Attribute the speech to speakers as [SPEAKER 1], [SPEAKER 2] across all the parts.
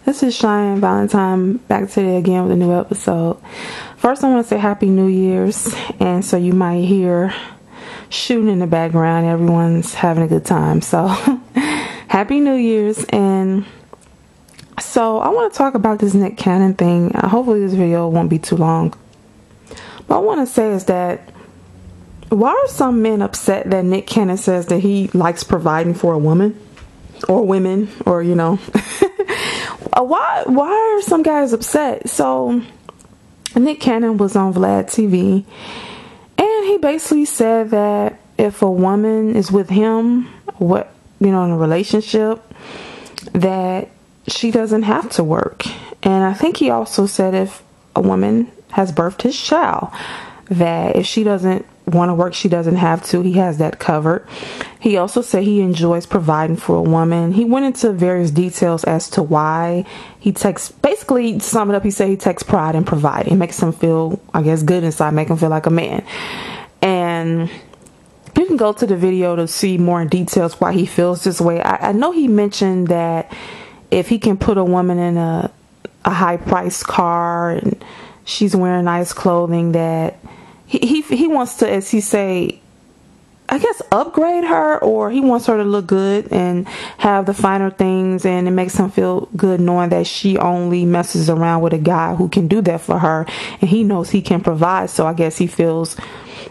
[SPEAKER 1] This is Cheyenne Valentine back today again with a new episode. First, I want to say Happy New Year's, and so you might hear shooting in the background. Everyone's having a good time, so Happy New Year's. And so I want to talk about this Nick Cannon thing. Hopefully this video won't be too long. What I want to say is that why are some men upset that Nick Cannon says that he likes providing for a woman or women, or you know why are some guys upset? So Nick Cannon was on Vlad TV, and he basically said that if a woman is with him, in a relationship, that she doesn't have to work. And I think he also said if a woman has birthed his child, that if she doesn't want to work, she doesn't have to. He has that covered. He also said he enjoys providing for a woman. He went into various details as to why he takes, basically to sum it up, he said he takes pride in providing. It makes him feel, I guess, good inside, make him feel like a man. And you can go to the video to see more in details why he feels this way. I know he mentioned that if he can put a woman in a high-priced car and she's wearing nice clothing, that he wants to, as he say, I guess, upgrade her, or he wants her to look good and have the finer things, and it makes him feel good knowing that she only messes around with a guy who can do that for her, and he knows he can provide. So I guess he feels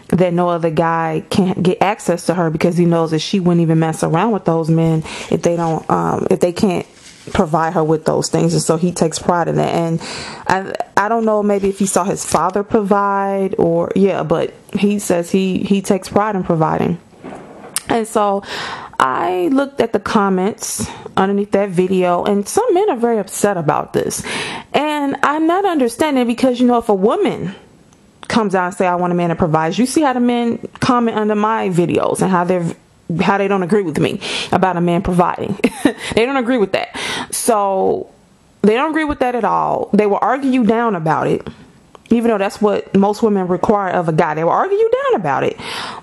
[SPEAKER 1] that no other guy can't get access to her because he knows that she wouldn't even mess around with those men if they can't provide her with those things. And so he takes pride in that. And I don't know, maybe if he saw his father provide, or but he says he takes pride in providing. And so I looked at the comments underneath that video, and some men are very upset about this, and I'm not understanding, because if a woman comes out and say I want a man that provides, you see how the men comment under my videos and how they don't agree with me about a man providing. They don't agree with that. So they don't agree with that at all. They will argue you down about it, even though that's what most women require of a guy. They will argue you down about it.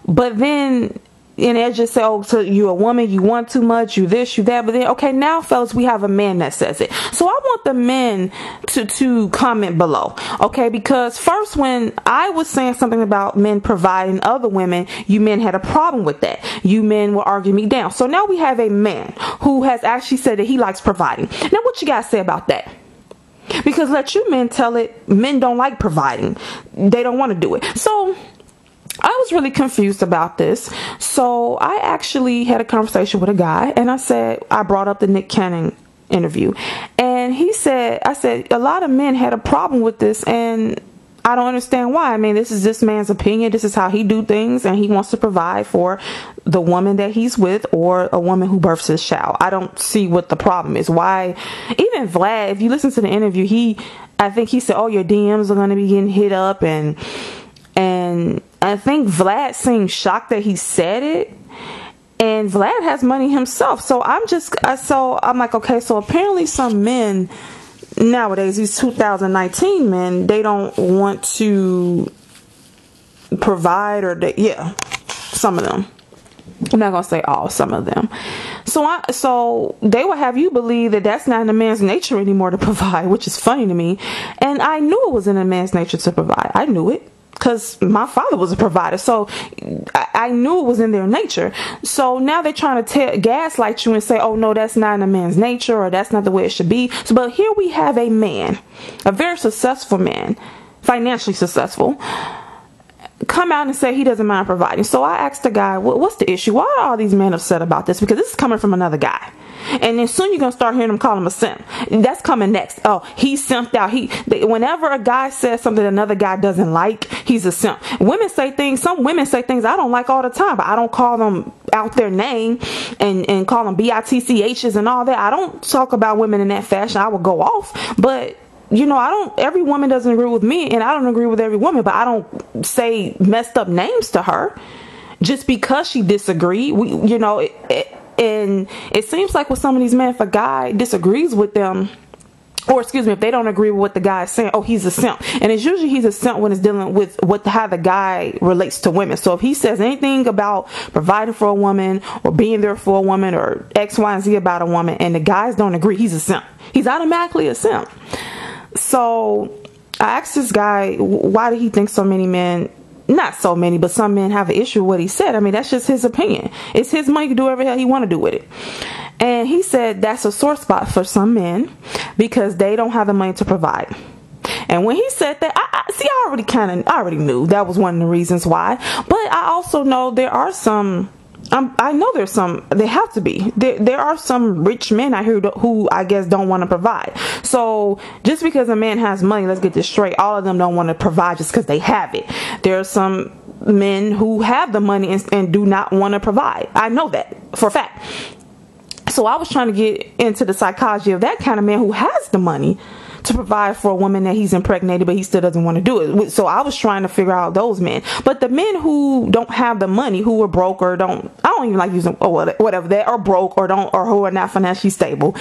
[SPEAKER 1] But then, and they just say, oh, so you a woman, you want too much, you this, you that. But then, okay, now fellas, we have a man that says it. So I want the men to comment below, okay? Because first, when I was saying something about men providing other women, you men had a problem with that. You men will argue me down. So now we have a man who has actually said that he likes providing. Now, what you guys say about that? Because let you men tell it, men don't like providing. They don't want to do it. So I was really confused about this. So I actually had a conversation with a guy, and I brought up the Nick Cannon interview, and I said a lot of men had a problem with this, and I don't understand why. I mean, this is this man's opinion. This is how he do things, and he wants to provide for the woman that he's with, or a woman who births his child. I don't see what the problem is. Why? Even Vlad, if you listen to the interview, I think he said, oh, your DMs are going to be getting hit up, and I think Vlad seemed shocked that he said it, and Vlad has money himself. So I'm like, okay, so apparently some men nowadays, these 2019 men, they don't want to provide, or some of them. I'm not gonna say all, some of them. So they will have you believe that that's not in a man's nature anymore to provide, which is funny to me. And I knew it was in a man's nature to provide. I knew it, because my father was a provider, so I knew it was in their nature. So now they're trying to gaslight you and say, oh no, that's not in a man's nature, or that's not the way it should be. But here we have a man, a very successful man, financially successful, come out and say he doesn't mind providing. So I asked the guy, what's the issue? Why are all these men upset about this? Because this is coming from another guy. And then soon you're going to start hearing them call him a simp. That's coming next. Oh, he's simped out. Whenever a guy says something another guy doesn't like, he's a simp. Some women say things I don't like all the time, but I don't call them out their name and call them BITCHs and all that. I don't talk about women in that fashion. I will go off. But every woman doesn't agree with me, and I don't agree with every woman, but I don't say messed up names to her just because she disagreed. And it seems like with some of these men, if a guy disagrees with them or excuse me, if they don't agree with what the guy is saying, oh, he's a simp. And it's usually he's a simp when it's dealing with how the guy relates to women. So if he says anything about providing for a woman or being there for a woman or X, Y, and Z about a woman, and the guys don't agree, he's a simp. He's automatically a simp. So I asked this guy, why do he think so many men, not so many, but some men have an issue with what he said? I mean, that's just his opinion. It's his money to do whatever the hell he want to do with it. And he said that's a sore spot for some men because they don't have the money to provide. And when he said that, I already knew that was one of the reasons why. But I also know there are some, I know there's some, they have to be. There are some rich men out here who I guess don't want to provide. So just because a man has money, let's get this straight, all of them don't want to provide just because they have it. There are some men who have the money and do not want to provide. I know that for a fact. So I was trying to get into the psychology of that kind of man who has the money to provide for a woman that he's impregnated, but he still doesn't want to do it. So I was trying to figure out those men. But the men who don't have the money, who are broke or I don't even like using, or whatever, that are broke or who are not financially stable,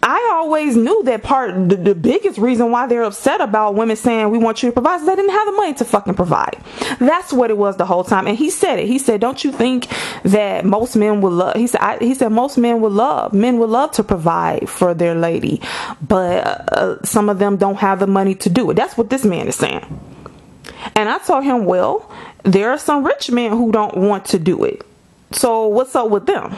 [SPEAKER 1] I always knew that the biggest reason why they're upset about women saying we want you to provide is they didn't have the money to fucking provide. That's what it was the whole time. And he said it. He said, don't you think that most men would love, he said most men would love to provide for their lady, but some of them don't have the money to do it. That's what this man is saying. And I told him, well, there are some rich men who don't want to do it. So what's up with them?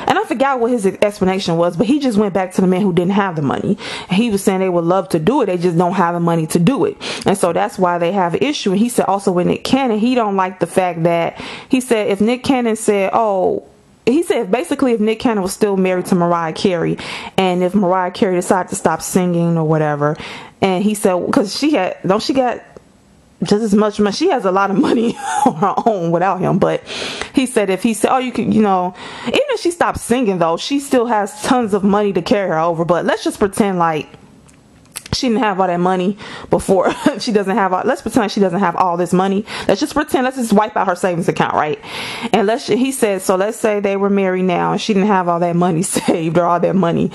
[SPEAKER 1] And I forgot what his explanation was, but he just went back to the men who didn't have the money. He was saying they would love to do it, they just don't have the money to do it. And so that's why they have an issue. And he said also with Nick Cannon, he don't like the fact that, he said if Nick Cannon said, he said basically if Nick Cannon was still married to Mariah Carey, and if Mariah Carey decided to stop singing or whatever, and he said, because she got just as much money, she has a lot of money on her own without him. But he said if he said, oh, you can, even if she stopped singing though, she still has tons of money to carry her over. But let's just pretend like she didn't have all that money before. Let's pretend like she doesn't have all this money. Let's just wipe out her savings account, right? And he said, so let's say they were married now and she didn't have all that money saved or all that money.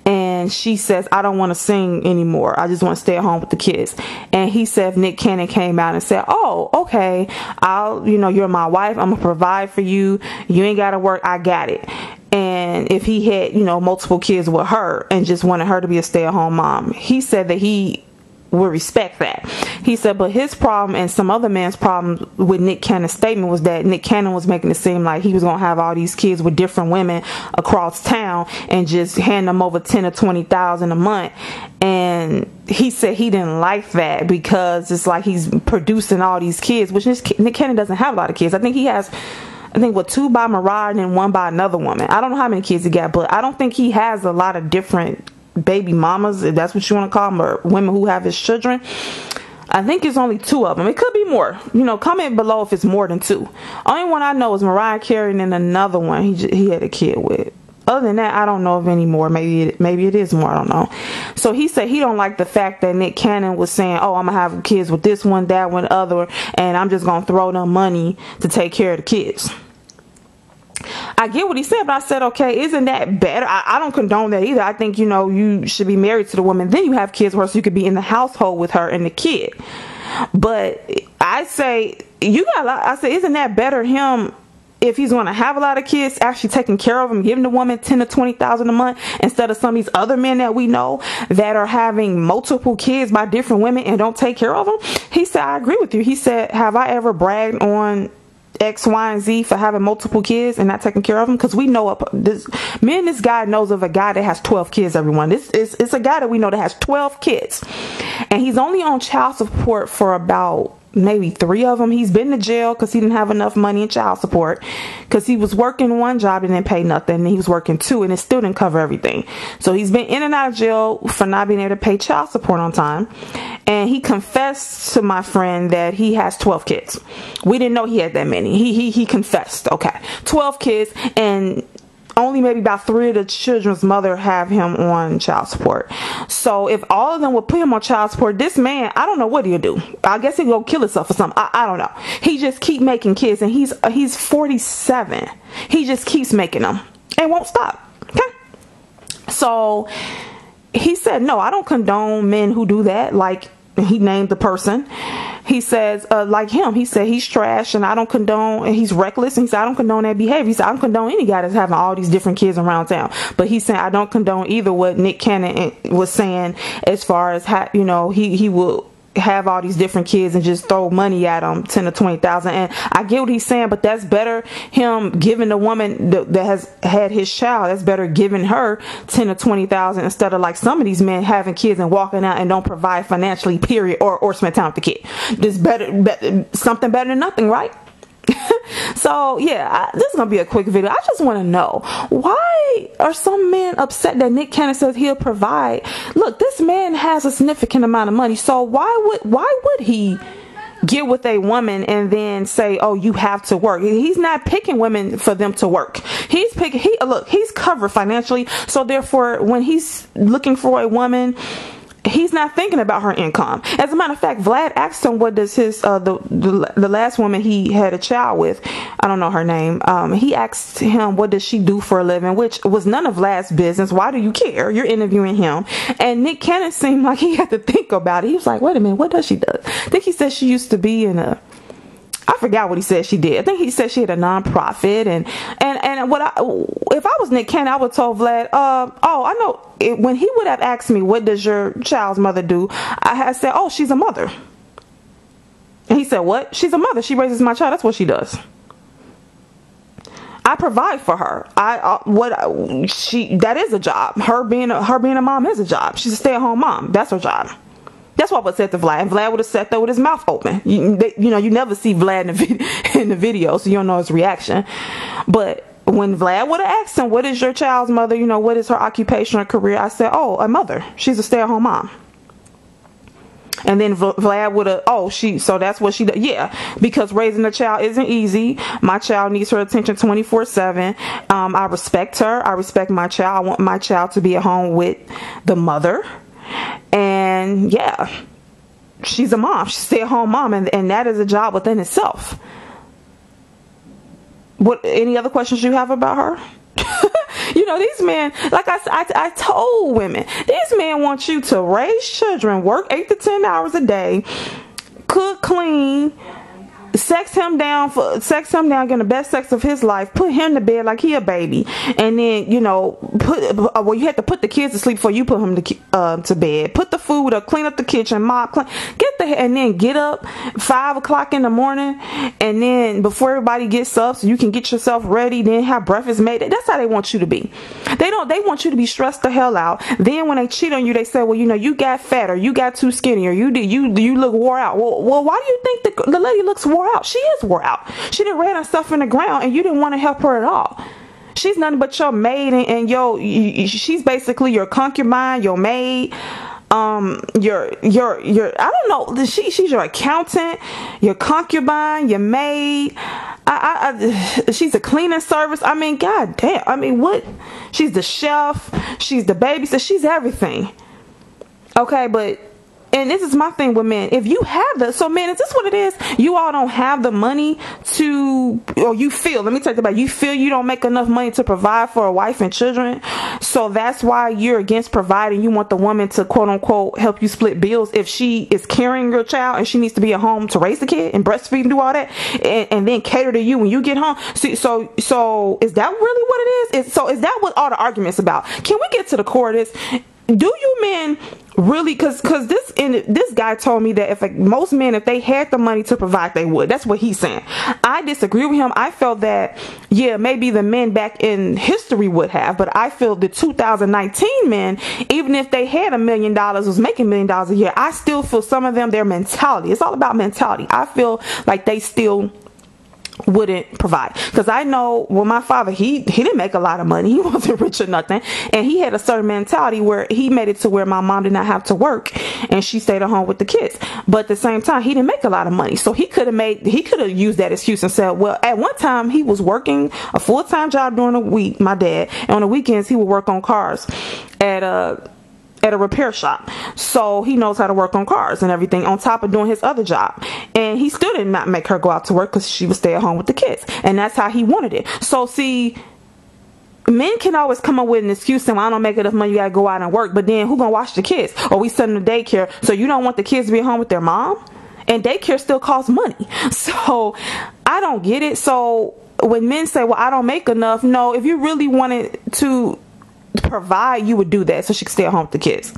[SPEAKER 1] And she says, I don't want to sing anymore. I just want to stay at home with the kids. And he said, if Nick Cannon came out and said, oh, okay, you're my wife. I'm going to provide for you. You ain't got to work. I got it. And if he had, multiple kids with her and just wanted her to be a stay-at-home mom, he said that he would respect that. He said, but his problem and some other man's problem with Nick Cannon's statement was that Nick Cannon was making it seem like he was going to have all these kids with different women across town and just hand them over 10 or 20,000 a month. And he said he didn't like that because it's like he's producing all these kids, which Nick Cannon doesn't have a lot of kids. I think he has, two by Mariah and then one by another woman. I don't know how many kids he got, but I don't think he has a lot of different baby mamas, if that's what you want to call them, or women who have his children. I think it's only 2 of them. It could be more. Comment below if it's more than 2. Only one I know is Mariah Carey and then another one he had a kid with. Other than that, I don't know of any more. Maybe it is more. I don't know. So he said he don't like the fact that Nick Cannon was saying, oh, I'm going to have kids with this one, that one, other, and I'm just going to throw them money to take care of the kids. I get what he said, but I said, okay, isn't that better? I don't condone that either. I think, you should be married to the woman. Then you have kids so you could be in the household with her and the kid. But I say, isn't that better him if he's going to have a lot of kids, actually taking care of them, giving the woman 10 to 20,000 a month instead of some of these other men that we know that are having multiple kids by different women and don't take care of them? He said, I agree with you. He said, have I ever bragged on X, Y, and Z for having multiple kids and not taking care of them? Because we know this guy knows of a guy that has 12 kids, everyone. It's a guy that we know that has 12 kids. And he's only on child support for about maybe 3 of them. He's been to jail because he didn't have enough money in child support because he was working one job and didn't pay nothing, and he was working 2 and it still didn't cover everything. So he's been in and out of jail for not being able to pay child support on time. And he confessed to my friend that he has 12 kids. We didn't know he had that many. He confessed. Okay, 12 kids, and only maybe about 3 of the children's mother have him on child support. So if all of them would put him on child support, this man, I don't know what he'll do. I guess he'll go kill himself or something. I don't know. He just keep making kids, and he's 47. He just keeps making them and won't stop. Okay. So he said, no, I don't condone men who do that. Like, he named the person. He says, like him, he said he's trash and I don't condone, and he's reckless. And he said, I don't condone that behavior. He said, I don't condone any guy that's having all these different kids around town. But he's saying, I don't condone either what Nick Cannon was saying as far as how, you know, he will have all these different kids and just throw money at them, 10 to 20,000. And I get what he's saying, but that's better him giving the woman that has had his child, that's better giving her 10 to 20,000 instead of like some of these men having kids and walking out and don't provide financially, period, or spend time with the kid. This better, something better than nothing, right? So yeah, this is gonna be a quick video. I just want to know, why are some men upset that Nick Cannon says he'll provide? Look, this man has a significant amount of money, so why would he get with a woman and then say, oh, you have to work? He's not picking women for them to work. He's covered financially, so therefore when he's looking for a woman, he's not thinking about her income. As a matter of fact, Vlad asked him, what does his the last woman he had a child with, I don't know her name, he asked him, what does she do for a living, which was none of Vlad's business. Why do you care? You're interviewing him. And Nick Cannon seemed like he had to think about it. He was like, wait a minute, what does she do? I think he said she used to be in a, I forgot what he said she did. I think he said she had a nonprofit, and if I was Nick Cannon, I would have told Vlad, oh, I know, when he would have asked me, what does your child's mother do? I had said, oh, she's a mother. And he said, what? She's a mother. She raises my child. That's what she does. I provide for her. That is a job. Her being a mom is a job. She's a stay-at-home mom. That's her job. That's what I would say to Vlad. And Vlad would have sat there with his mouth open. You never see Vlad in the video, so you don't know his reaction. But when Vlad would have asked him, what is your child's mother? You know, what is her occupation or career? I said, oh, a mother. She's a stay-at-home mom. And then Vlad would have, so that's what she does. Yeah, because raising a child isn't easy. My child needs her attention 24/7. I respect her. I respect my child. I want my child to be at home with the mother. And yeah, she's a mom. She's a stay-at-home mom, and that is a job within itself. What? Any other questions you have about her? You know, these men, like I told women, these men want you to raise children, work 8 to 10 hours a day, cook, clean, sex him down, getting the best sex of his life, put him to bed like he a baby, and then, you know, you have to put the kids to sleep before you put him to bed, put the food up, clean up the kitchen, mop, clean, and then get up 5 o'clock in the morning, and then before everybody gets up so you can get yourself ready, then have breakfast made. That's how they want you to be. They want you to be stressed the hell out. Then when they cheat on you, they say, well, you know, you got fat, or you got too skinny, or you look wore out. Well, why do you think the lady looks wore out? She is wore out. She done ran her stuff in the ground, and you didn't want to help her at all. She's nothing but your maid, and she's basically your concubine, your maid, your I don't know, she's your accountant, your concubine, your maid. She's a cleaning service. I mean, god damn. I mean, what? She's the chef. She's the babysitter. She's everything. Okay, but. And this is my thing with men. If you have so man, is this what it is? You all don't have the money or you feel, let me take it back. You feel you don't make enough money to provide for a wife and children. So that's why you're against providing. You want the woman to, quote unquote, help you split bills if she is carrying your child and she needs to be at home to raise the kid and breastfeed and do all that, and then cater to you when you get home. So is that really what it is? Is that what all the arguments about? Can we get to the core of this? Do you men really, because this guy told me that most men, if they had the money to provide, they would. That's what he's saying. I disagree with him. I felt that, yeah, maybe the men back in history would have, but I feel the 2019 men, even if they had $1 million, was making $1 million a year, I still feel some of them, their mentality, it's all about mentality. I feel like they still wouldn't provide, because I know, well, my father, he didn't make a lot of money. He wasn't rich or nothing, and he had a certain mentality where he made it to where my mom did not have to work and she stayed at home with the kids. But at the same time, he didn't make a lot of money, so he could have used that excuse and said, well, at one time he was working a full-time job during the week, my dad, and on the weekends he would work on cars at a repair shop. So he knows how to work on cars and everything on top of doing his other job. And he still did not make her go out to work because she would stay at home with the kids. And that's how he wanted it. So see, men can always come up with an excuse saying, well, I don't make enough money, you gotta go out and work. But then who gonna watch the kids? Or we send them to daycare, so you don't want the kids to be at home with their mom? And daycare still costs money. So I don't get it. So when men say, well, I don't make enough, no, if you really wanted to provide, you would do that so she could stay at home with the kids.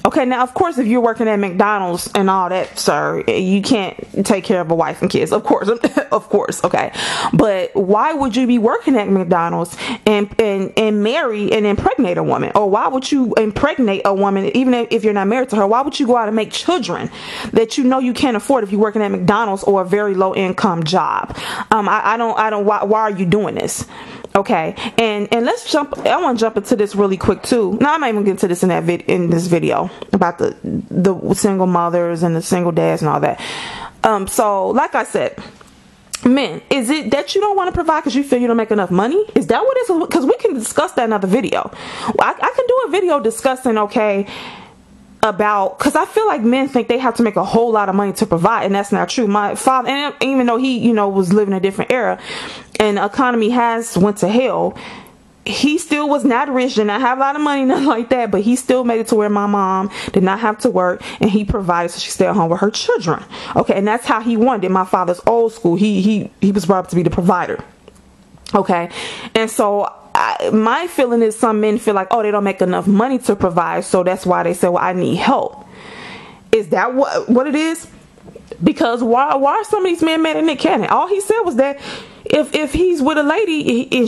[SPEAKER 1] Okay, now of course if you're working at McDonald's and all that, sir, you can't take care of a wife and kids, of course. Of course, okay. But why would you be working at McDonald's and marry and impregnate a woman? Or why would you impregnate a woman even if you're not married to her? Why would you go out and make children that you know you can't afford if you're working at McDonald's or a very low income job? I don't why are you doing this? Okay, and let's jump. I want to jump into this really quick too. Now I'm not even getting to this in this video about the single mothers and the single dads and all that. So like I said, men, is it that you don't want to provide because you feel you don't make enough money? Is that what it is? Because we can discuss that in another video. I can do a video discussing, okay, about, because I feel like men think they have to make a whole lot of money to provide, and that's not true. My father, and even though he, you know, was living a different era and the economy has went to hell, he still was not rich, did not have a lot of money, nothing like that, but he still made it to where my mom did not have to work, and he provided so she stayed at home with her children. Okay, and that's how he wanted it. My father's old school. He was brought up to be the provider. Okay, and so my feeling is some men feel like, oh, they don't make enough money to provide, so that's why they say, well, I need help. Is that what it is? Because why are some of these men mad at Nick Cannon? All he said was that if he's with a lady and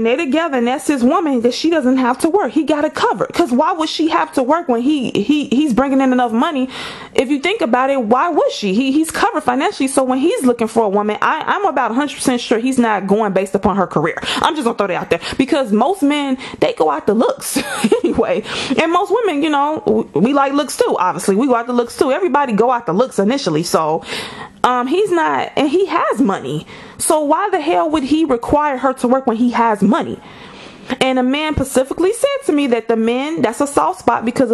[SPEAKER 1] they're together and that's his woman, that she doesn't have to work. He got it covered. Because why would she have to work when he's bringing in enough money? If you think about it, why would she? He's covered financially. So when he's looking for a woman, I'm about 100% sure he's not going based upon her career. I'm just gonna throw that out there, because most men, they go out the looks anyway, and most women, you know, we like looks too. Obviously, we go out the looks too. Everybody go out the looks initially. So he's not, and he has money. So why the hell would he require her to work when he has money? And a man specifically said to me that the men, that's a soft spot, because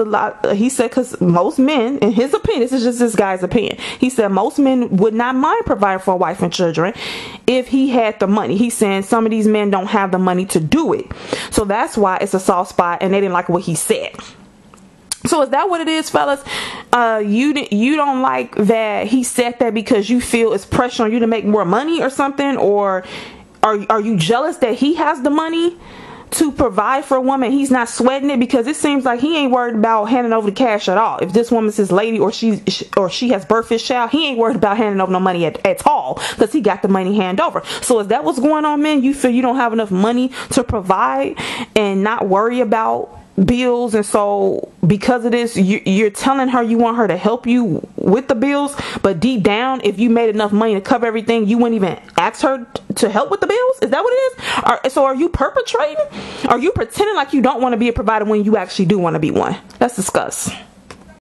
[SPEAKER 1] he said, because most men, in his opinion, this is just this guy's opinion, he said most men would not mind providing for a wife and children if he had the money. He's saying some of these men don't have the money to do it. So that's why it's a soft spot, and they didn't like what he said. So is that what it is, fellas? You don't like that he said that because you feel it's pressure on you to make more money or something? Or are you jealous that he has the money to provide for a woman? He's not sweating it, because it seems like he ain't worried about handing over the cash at all. If this woman's his lady or she has birthed his child, he ain't worried about handing over no money at all, because he got the money hand over. So is that what's going on, men? You feel you don't have enough money to provide and not worry about bills, and so because of this, you're telling her you want her to help you with the bills, but deep down, if you made enough money to cover everything, you wouldn't even ask her to help with the bills? Is that what it is? So are you perpetrating? Are you pretending like you don't want to be a provider when you actually do want to be one? Let's discuss.